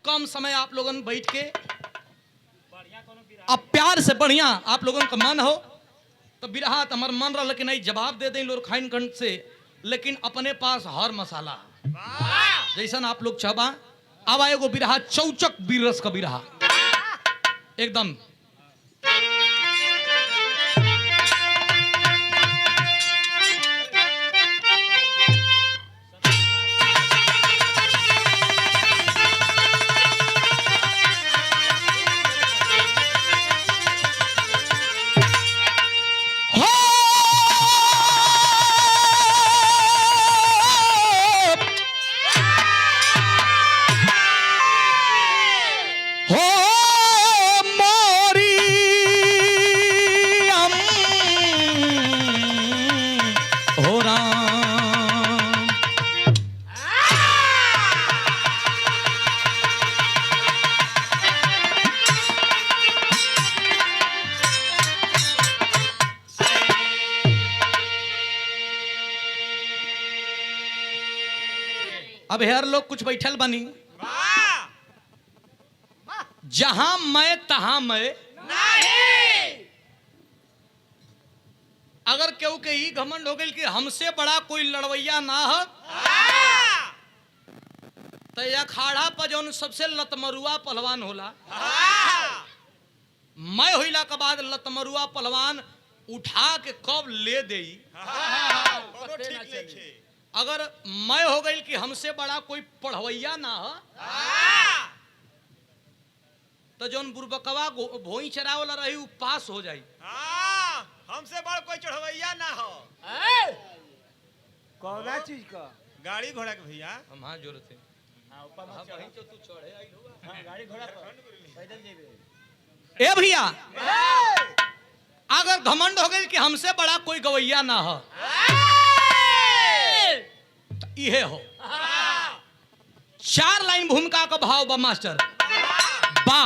कम समय आप लोगन बैठ के अब प्यार से बढ़िया आप लोगन का मन हो तो बिरहा हमार मन रहा लेकिन नहीं जवाब दे दें लोग खाइन खंड से, लेकिन अपने पास हर मसाला जैसा आप लोग चाहबा। अब आएगो बिरहा चौचक बीरस का बिरहा एकदम अब हेर लोग कुछ बैठल बनी जहां मैं तहां मैं अगर केहू के ही घमंड हो गई कि हमसे बड़ा कोई लड़वैया ना हो तो अखाड़ा पर जौन सबसे लतमरुआ पहलवान होला मैं होइला के बाद लतमरुआ पहलवान उठा के कब ले दे अगर मैं हो गई कि हमसे बड़ा कोई पढ़वैया ना हो तो जौन बुरबकवा भोई चरा वाला रही वो पास हो जाई। हमसे बड़ा कोई चढ़वैया ना हो कौना चीज का गाड़ी घोड़ा के भैया हम हाँ जोर थे तू चढ़े गाड़ी घोड़ा पैदल जेबे ए भैया अगर घमंड हो गई कि हमसे बड़ा कोई गवैया ना हो तो इहे हो। 4 लाइन भूमिका का भाव बा मास्टर बा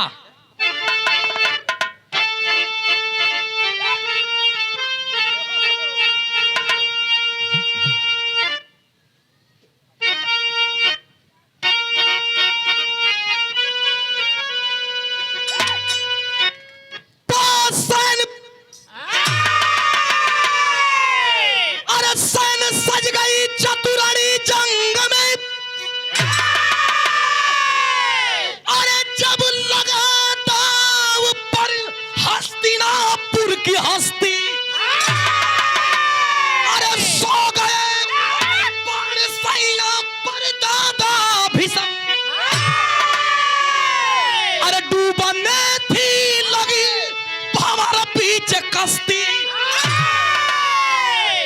कस्ती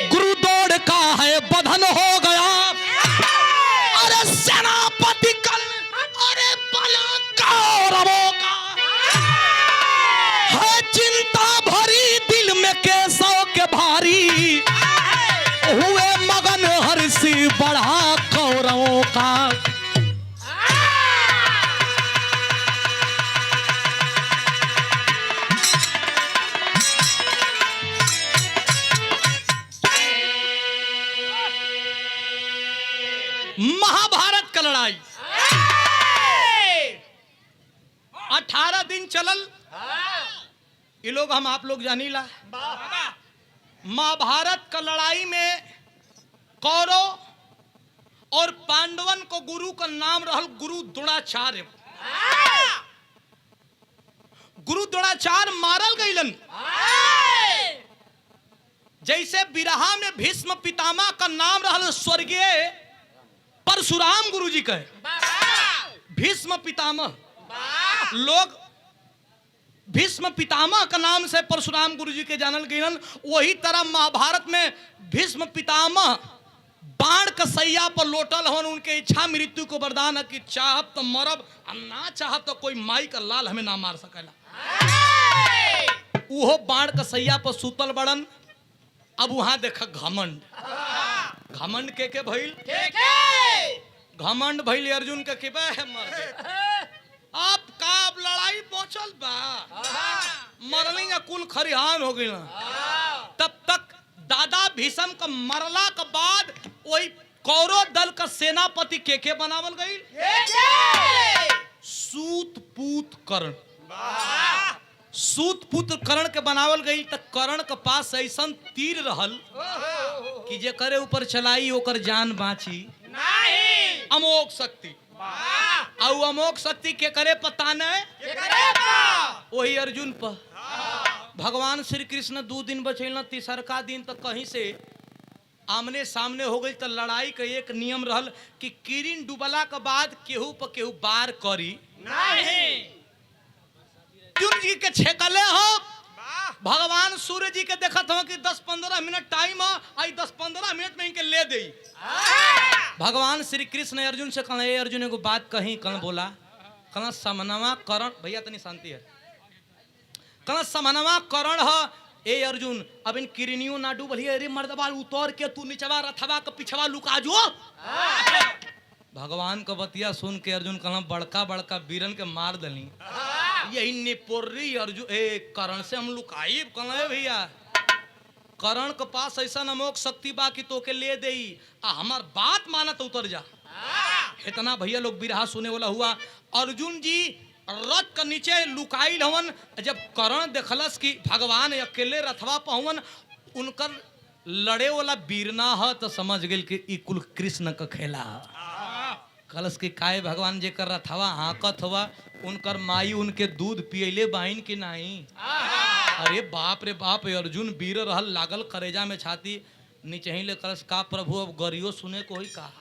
गुरु दौड़ का है बधन हो गया अरे सेनापति कल अरे बला कौरवों का है चिंता भरी दिल में केसों के भारी हुए मगन हर्षि बढ़ा कौरवों का। महाभारत का लड़ाई 18 दिन चलल ये लोग हम आप लोग जानीला। महाभारत का लड़ाई में कौरव और पांडवन को गुरु का नाम रहल गुरु द्रोणाचार्य। गुरु द्रोणाचार्य मारल गईलन जैसे बिरहा में भीष्म पितामह का नाम रहल स्वर्गीय परशुराम गुरु जी का भीष्म पितामह लोग भीष्म पितामह का नाम से परशुराम गुरु जी के जानल गईलन। वही तरह महाभारत में भीष्म पितामह बाण का सैया पर लोटल होन उनके इच्छा मृत्यु को वरदान है कि चाहब तो मरब और ना चाहब तो कोई माई का लाल हमें ना मार सकेला। वो बाण का सैया पर सूतल बड़न। अब वहां देखा घमंड घमंड के भइल घमंड भइल अर्जुन के के मर गए। अब का अब लड़ाई पहुंचल बा मरली कुल खरिहान हो गई। तब तक दादा भीष्म का मरला के बाद वही कौरव दल का सेनापति के बनावल गई सूत कर्ण। सूत पुत्र कर्ण के बनावल गई त कर्ण के पास ऐसा तीर रहल कि जे करे ऊपर चलाई ओकर जान बाची नहीं अमोघ शक्ति। और अमोघ शक्ति के करे पता नहीं वही अर्जुन पर भगवान श्री कृष्ण 2 दिन बचेल तीसरका दिन तक कहीं से आमने सामने हो गई। तो लड़ाई का एक नियम रहल कि किरण डूबला के बाद केहू पर केहू बार करी नहीं। अर्जुन जी के छेकले हो भगवान सूर्य जी के देखत हो कि 10-15 मिनट टाइम है आई 10-15 मिनट में इनके ले दे। भगवान श्री कृष्ण अर्जुन से कहना ए अर्जुन एगो बात कही कल बोला कहना समनवा करण भैया तनी शांति है कहना समनवा करण है ए अर्जुन अब इन किरनियों ना डूबल अरे मर्दबा उतर के तू नीचवा रथवा के पिछवा लुका जो। भगवान का बतिया सुन के अर्जुन कहना बड़का बड़का वीरन के मार दली यही नेपोर्री अर्जुन ए करण से हम लुकाई कहना भैया करण के पास ऐसा अमोघ शक्ति बा कि तो के ले दे आ हमार बात माना तो उतर जा। इतना भैया लोग बिरहा सुने वाला हुआ। अर्जुन जी रथ के नीचे लुकाई हवन जब करण देखलस कि भगवान अकेले रथवा पहुवन उनकर लड़े वाला वीरना है तो समझ गए कि ई कुल कृष्ण का खेला कलश के काय भगवान जे कर रथवा हाँकत हुआ उनकर माई उनके दूध पियले बाइन की नहीं। अरे बाप रे बाप अर्जुन वीर रहल लागल करेजा में छाती नीचे ही ले कलश का प्रभु अब गरियो सुने को ही कहा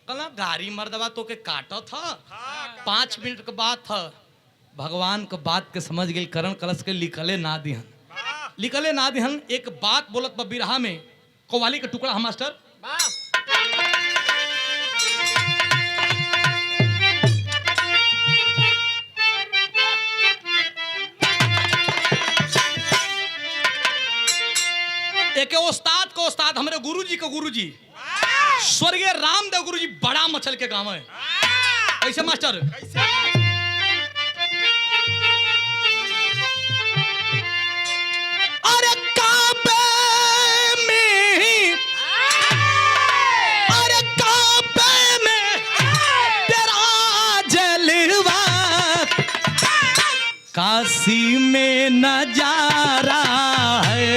कला गाड़ी मर्दवा तो के काटा था 5 मिनट के बाद था भगवान के बात के समझ गई करण कलश के लिखले ना दिहन एक बात बोलत बिरहा में कव्वाली का टुकड़ा हम मास्टर एक उस्ताद को उस्ताद हमारे गुरुजी को गुरुजी स्वर्गीय रामदेव गुरुजी बड़ा मछल के गांव है कैसे मास्टर अरे काबे में तेरा जलवा काशी में नजारा है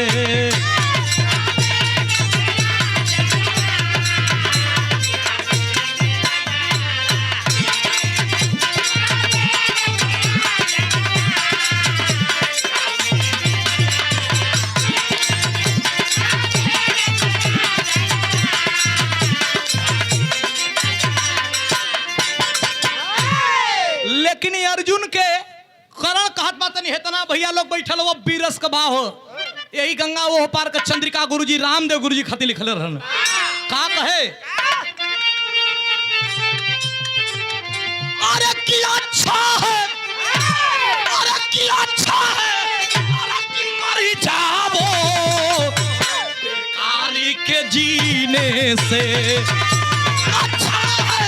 लेकिन अर्जुन के करण कहत बात नहीं इतना भैया लोग बैठल वो बीरस का बाह यही गंगा वो पार का चंद्रिका गुरुजी रामदेव गुरुजी खातिर लिखले रहन का कहे अरे की अच्छा है अरे की अच्छा है अरे की मर जाओ बेकारी के जीने से अच्छा है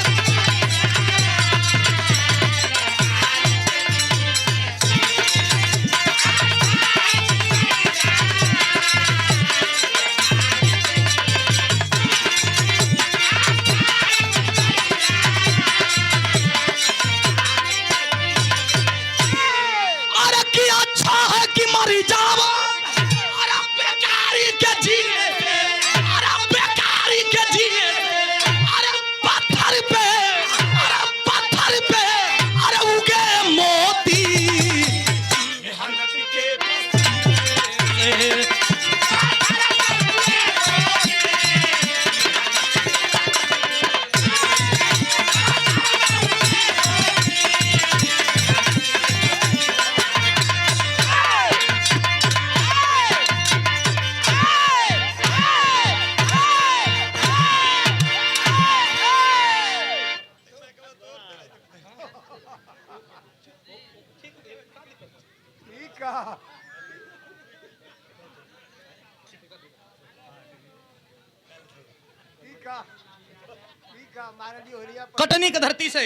कटनी की धरती से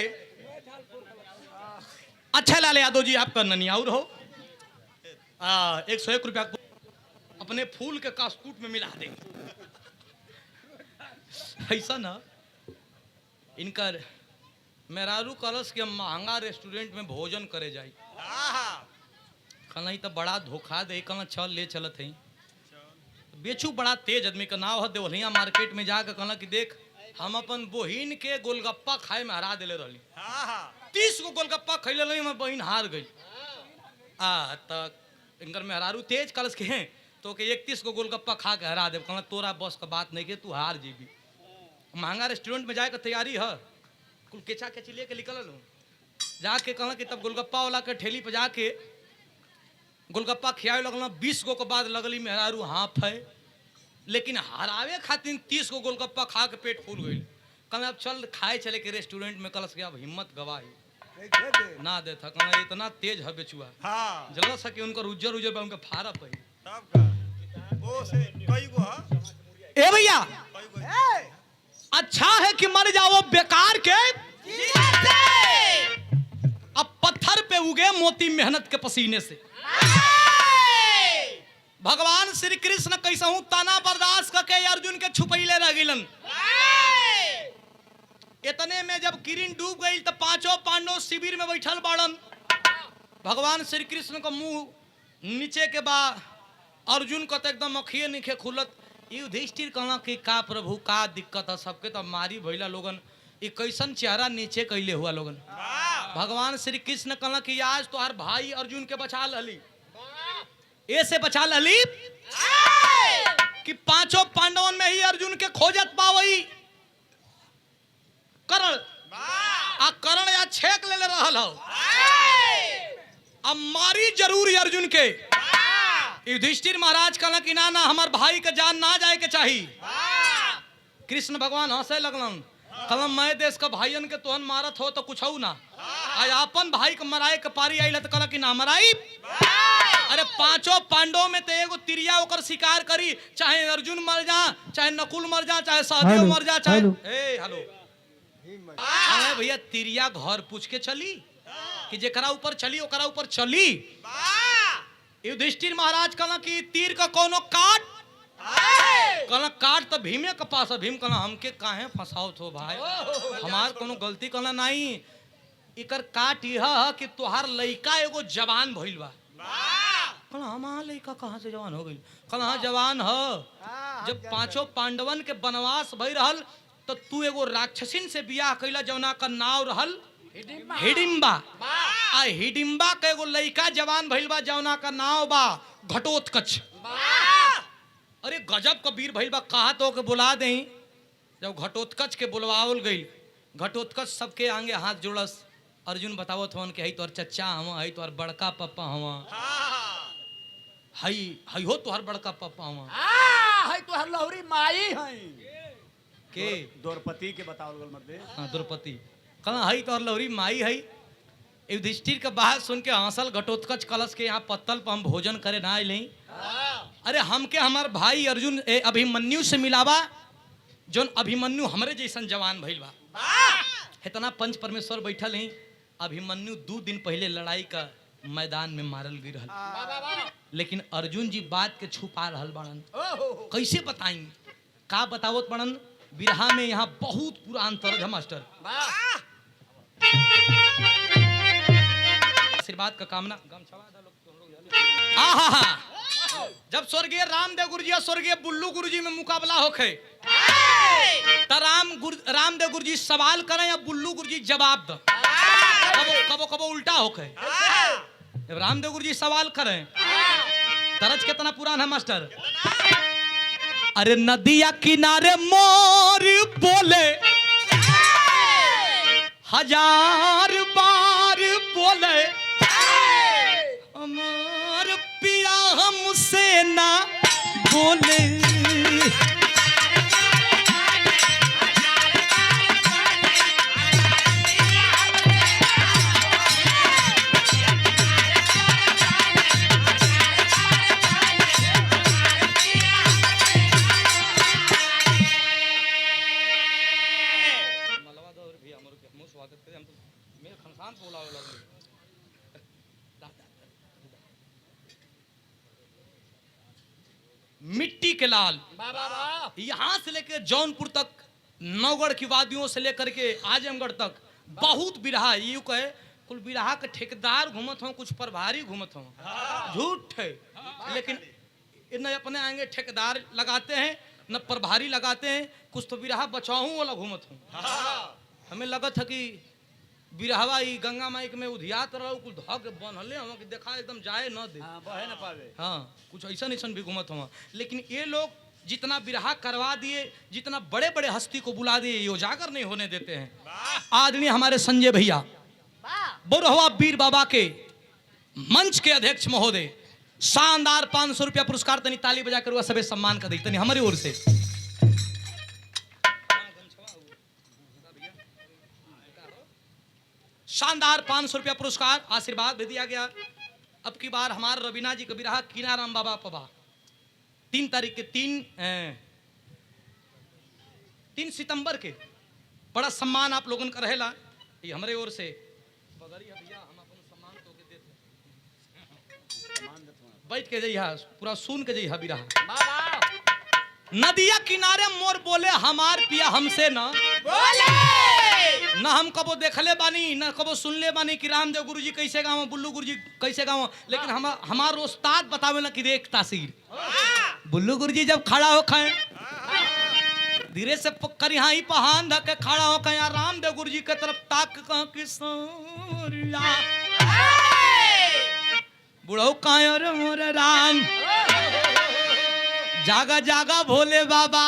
अच्छा लाल यादव जी आपका ननियाउर हो 101 रुपया अपने फूल के कास्कूट में मिला देंगे ऐसा ना इनका मेहरारू कलश के महंगा रेस्टोरेंट में भोजन करे जाई। कहना तो बड़ा धोखा दे, कहना चल ले चलत है। बेचू बड़ा तेज आदमी का नाव है देवलिया मार्केट में जाकर कहना कि देख हम अपन बहिन के गोलगप्पा खाए में हरा दिले रही। 30 गो गोलगप्पा खैले रही, मैं बहिन हार गई। तक इनकर मेहरारू तेज कलश के हैं तो के 31 गो गोलगप्पा खा के हरा दे। कहना तोरा बस का बात नहीं के, तू हार जीबी। महंगा रेस्टोरेंट में जाए का तैयारी है, कुल केचा केची लेके निकल लूँ जाके। कहना कि तब गोलगप्पा वाला के ठेली पे जाके गोलगप्पा खियावे लगल। 20 गो के बाद लगली मेहरारू हाँफ है, लेकिन हरावे खातिर 30 गो गोलगप्पा खा के पेट फूल गई। कहना अब चल खाए चले के रेस्टोरेंट में। कलश के अब हिम्मत गवाही ना दे था। कहना इतना तेज है बेचुआ, जला सके उनका उज्जर उज्जर उनके फारा पे। ए भैया अच्छा है कि मर जाओ बेकार के, अब पत्थर पे उगे मोती मेहनत के पसीने से। भगवान श्री कृष्ण कैसा हूं ताना बर्दाश्त करके अर्जुन के छुपैले रह गिलन। इतने में जब किरण डूब गई तो पांचों पांडव शिविर में बैठल बाड़न। भगवान श्री कृष्ण का मुंह नीचे के बा, अर्जुन का तो एकदम अखिए नीचे खुलत। युधिष्ठिर कहना कि का प्रभु का दिक्कत है, सबके तो मारी भैला लोगन, ये कैसन चेहरा नीचे कैले हुआ लोगन। भगवान श्री कृष्ण कहना कि आज तो हर भाई अर्जुन के बचा लली, ऐसे बचा लली कि पांचों पांडवन में ही अर्जुन के खोजत पावई करण आ करण या छेक ले रहल हो। अब मारी जरूर अर्जुन के। युधिष्ठिर महाराज कहला कि ना ना हमार भाई के जान ना जाए के चाहिए। कृष्ण भगवान हंसे लगलन, कहलन मैं देश का भाईयन के तोहन मारत हो तो कुछ हो ना, आज अपन भाई के मराए के पारी आइल तो कहला कि ना मराई। अरे पांचों पांडवों में तो एगो तिरिया होकर शिकार करी, चाहे अर्जुन मर जा, चाहे नकुल मर जा, चाहे सहदेव मर जा, चाहे हेलो भैया तिरिया घर पूछ के चली कि जेकरा ऊपर चली ओकरा ऊपर चली। युधिष्ठिर महाराज कहला कि तीर का कोनो काट, कहला काट तो भीमे के पास है। भीम कहला हमके काहे फंसाओ थो भाई, हमार कोनो गलती कहला नहीं। इकर काट यह कि तोहार लइका एगो जवान भइल बा। कहला हमार लइका कहाँ से जवान हो गई? कहला हाँ जवान ह। जब पांचों पांडवन के वनवास भई रहल तो तू एगो राक्षसिन से बियाह कैला जवना का नाव रहल हिडिंबा। आ हिडिंबा के एगो लइका जवान भइल बा जवना का नाव बा घटोत्कच। अरे गजब का वीर भइल बा, कहा तो के बुला दे। जब घटोत्कच के बुलवावल गई, घटोत्कच सबके आगे हाथ जोड़स। अर्जुन बतावत हवन कि हई तोहर चच्चा हवा, हई तोहर बड़का पप्पा हवा, हई हो तोहर बड़का पप्पा हवा, हई तोहर लौरी माई हई के द्रौपदी के बतावल गल मत दे। हां द्रौपदी कहला हई तोहर लौरी माई हई। युधिष्ठिर के बात सुन के हंसल घटोत्कच। कलश के यहाँ पत्तल पर हम भोजन करे ना आइले। अरे हमके हमार भाई अर्जुन अभिमन्यु से मिलावा, जोन अभिमन्यु हमरे जैसन जवान भइल बा। इतना पंच परमेश्वर बैठल हैं। अभिमन्यु 2 दिन पहले लड़ाई का मैदान में मारल गई रहल, लेकिन अर्जुन जी बात के छुपा रहल बड़न। कैसे बताई, का बतावत बड़न? बिरहा में यहाँ बहुत पुरान तरज है मास्टर। आशीर्वाद का कामना जब स्वर्गीय रामदेव गुरुजी और स्वर्गीय बुल्लू गुरुजी में मुकाबला होखे तो रामदेव गुरुजी सवाल करें या बुल्लू गुरुजी जवाब दो। कबो कबो उल्टा होखे। जब रामदेव गुरुजी सवाल करें, तरज कितना पुराना है मास्टर? अरे नदिया किनारे मोर बोले 1000 बार बोले, हमार पिया हमसे ना बोले। मिट्टी के लाल यहाँ से लेकर जौनपुर तक, नौगढ़ की वादियों से लेकर के आजमगढ़ तक बहुत बिरहा यू कहे कुल बिरहा के ठेकेदार घूमत हो कुछ प्रभारी घूमत हो झूठ है लेकिन न अपने आएंगे ठेकेदार लगाते हैं न प्रभारी लगाते हैं कुछ तो बिरहा बचाऊं वाला घूमत हूँ हमें लगत है कि बिरहवा ई गंगा माई के में उधियात रहो कुल धक बनले हम कि देखा एकदम जाए न दे बहे न पावे हाँ कुछ ऐसा ऐसा भी घूमत हो लेकिन ये लोग जितना बिरहा करवा दिए जितना बड़े बड़े हस्ती को बुला दिए ये उजागर नहीं होने देते हैं आदरणीय हमारे संजय भैया बोरहवा वीर बाबा के मंच के अध्यक्ष महोदय शानदार 500 रुपया पुरस्कार तनी ताली बजा कर सबे सम्मान कर दी तनी हमारी ओर से शानदार 500 रुपया पुरस्कार आशीर्वाद भी दिया गया। अब की बार हमारे रवीना जी का बिरहा कीनाराम बाबा पबा 3 तारीख के 3 सितंबर के बड़ा सम्मान आप लोगों का रहेला ये हमारे ओर से भैया हम अपन सम्मान तो के देते बैठ के जइहा पूरा सुन के जइहा बिरहा नदिया किनारे मोर बोले हमार पिया हमसे न बोले न हम कबो देखले बानी न कबो सुनले बानी कि रामदेव गुरुजी कैसे गाँव बुल्लू गुरुजी कैसे गाँव लेकिन हमार उस्ताद बतावे ना कि देख तासीर बुल्लू गुरुजी जब खड़ा हो खाए धीरे से कर यहाँ ही पहान धक के खड़ा हो खाए रामदेव गुरुजी के तरफ ताक कह किशोरिया बुढ़ऊ कायो रे मोरे राम जागा जागा भोले बाबा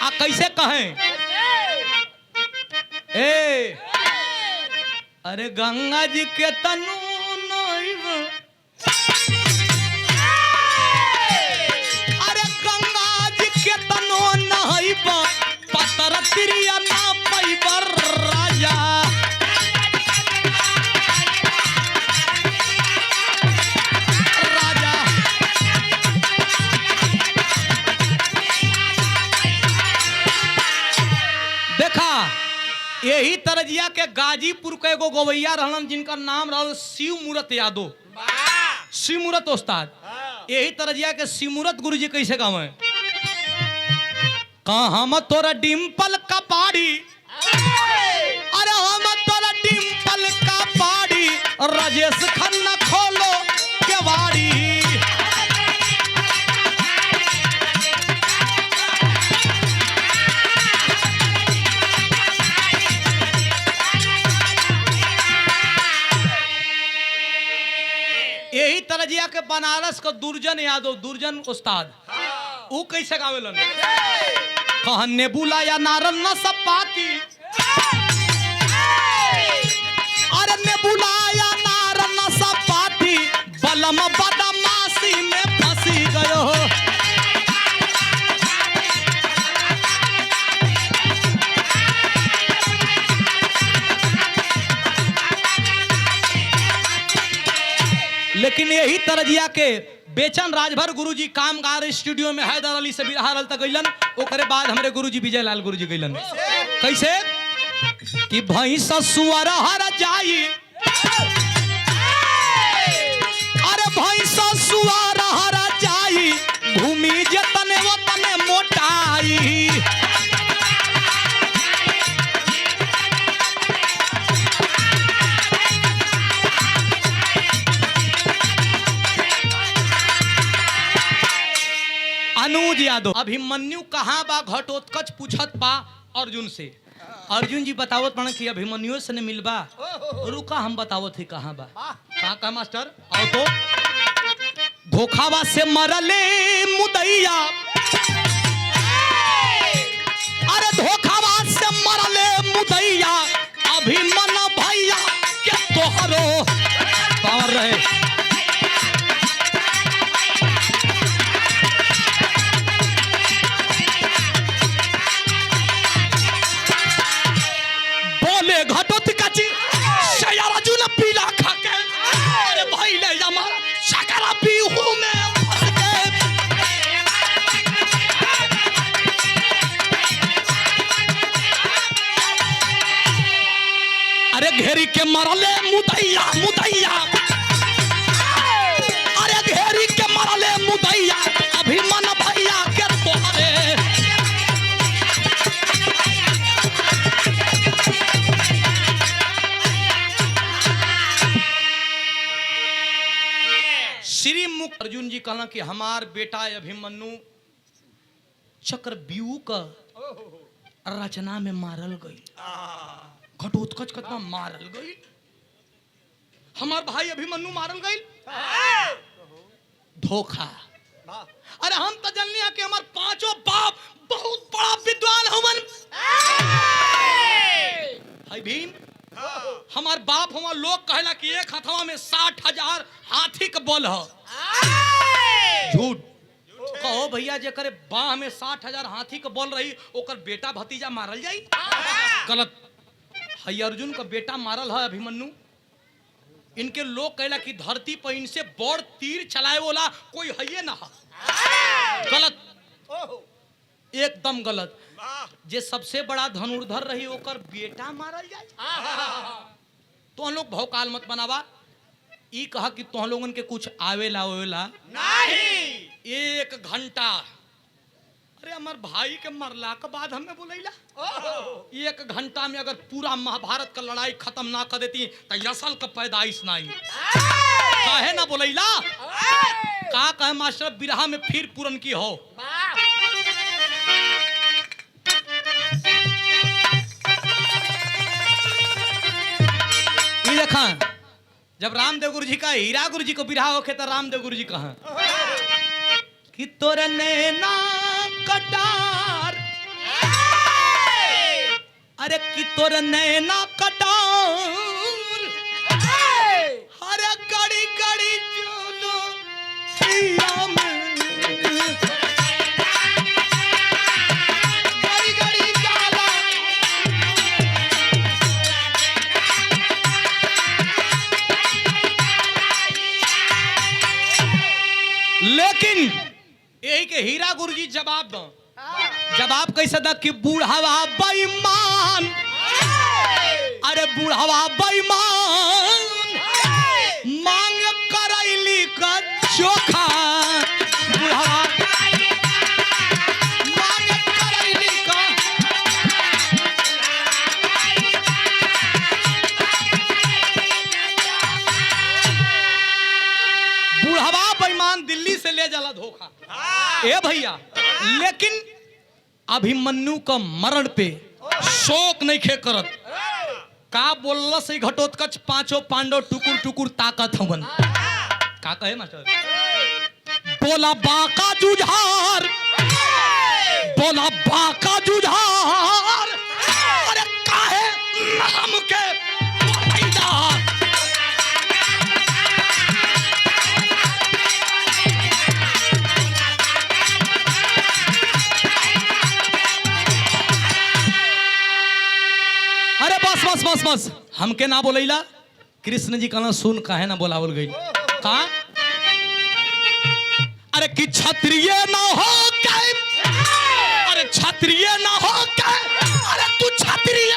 आ कैसे कहें ए अरे गंगा जी के तनु अरे गंगा जी के तनु नहीं पतर तिरिया ना पैबर राजा यही तरजिया के गाजीपुर के एगो गवैया रहलन जिनका नाम रहल शिव मूरत यादव शिव मूरत उस्ताद यही तरजिया के शिव मूरत गुरुजी कैसे गावे हम तोरा डिम्पल का पाड़ी अरे हम तोरा डिम्पल का पाड़ी राजेश खन्ना खोलो केवाड़ी यही तरजिया के बनारस का दुर्जन यादव दुर्जन उस्ताद वो कैसे गावेलन कहने बुलाया नारन न सब पाती अरे ने बुलाया नारन न सब पाती बलम बदमाशी में फंसी गयो लेकिन यही तरजिया के बेचन राजभर गुरुजी कामगार स्टूडियो में हैदर अली से बिरहा रल तक गइलन ओकरे बाद हमरे गुरुजी विजय लाल गुरुजी गइलन कैसे कि भैंस सुअर हर जाई अरे भैंस सुअर हर जाई भूमि जतने वतने मोटाई अनुज यादव अभिमन्यु कहाँ बा घटोत्कच पूछत बा अर्जुन से अर्जुन जी बतावत पड़ा कि अभिमन्यु से ने मिलबा रुका हम बतावत ही कहाँ बा कहाँ मास्टर आओ तो धोखावा से मरले मुदैया अरे धोखावा से मरले मुदैया अभिमन भैया के तोहरो पावर रहे घेरी के मरले मुदैया मुदैया अरे घेरी के मरले मुदैया अभिमन भैया के तोहरे अर्जुन जी कहला कि हमार बेटा अभिमन्यु चक्रव्यूह का रचना में मारल गई, घटोत्कच कितना मारल गई, हमार भाई अभिमन्यु मारल गई। धोखा। अरे हम तो जानली है कि हमार पांचों बाप बहुत बड़ा विद्वान हवन। हाय भीम, हमार बाप हमार लोग कहला कि एक हथवा में 60,000 हाथी का बल है। झूठ कहो भैया, जे करे बाह में 60,000 हाथी का बल रही ओकर बेटा भतीजा मारल जाई? गलत। हई अर्जुन का बेटा मारल है अभिमन्यु। इनके लोग कहला कि धरती पर इनसे बड़ तीर चलाए वाला कोई है ना। गलत, एकदम गलत। जे सबसे बड़ा धनुर्धर रही ओकर बेटा मारल जाए। तो हम लोग भौकाल मत बनावा। ई कहा कि तुम लोगन के कुछ आवेला नहीं। 1 घंटा, अरे हमार भाई के मरला के बाद हमें बोलैला 1 घंटा में अगर पूरा महाभारत का लड़ाई खत्म ना कर देती तो असल का पैदाइश नहीं। काहे ना बोलैला? का कहे मास्टर बिरहा में फिर पूरन की हो। ये देखा जब रामदेव गुरु जी का हीरा गुरु जी को बिरहा होके तो रामदेव गुरु जी कहा कि तोर नैना कटार, अरे कि तोर नैना कटार, अरे गड़ी गड़ी चलो गड़ी गड़ी जाला। लेकिन यही के हीरा गुरु जी जवाब दो। जवाब कैसे दा कि बूढ़ावा बेईमान, अरे बूढ़ावा बेईमान मांग करैली का चोखा, बूढ़ावा मांग करैली का। बूढ़ावा बेईमान दिल्ली से ले जाला धोखा। ए भैया, लेकिन अभिमन्यु का मरण पे शोक नहीं खे करत। का बोलला से घटोत्कच पांचों पांडव टुकुर टुकुर ताकत हवन। का कहे मास्टर? बोला बाका जुझार, बोला बाका जुझार, अरे काहे हमके बोलैला? बस बस बस हमके ना बोलैला। कृष्ण जी कहना सुन काहे ना बोलावल गई। का अरे कि क्षत्रिय ना हो के, अरे क्षत्रिय ना हो के, अरे तू क्षत्रिय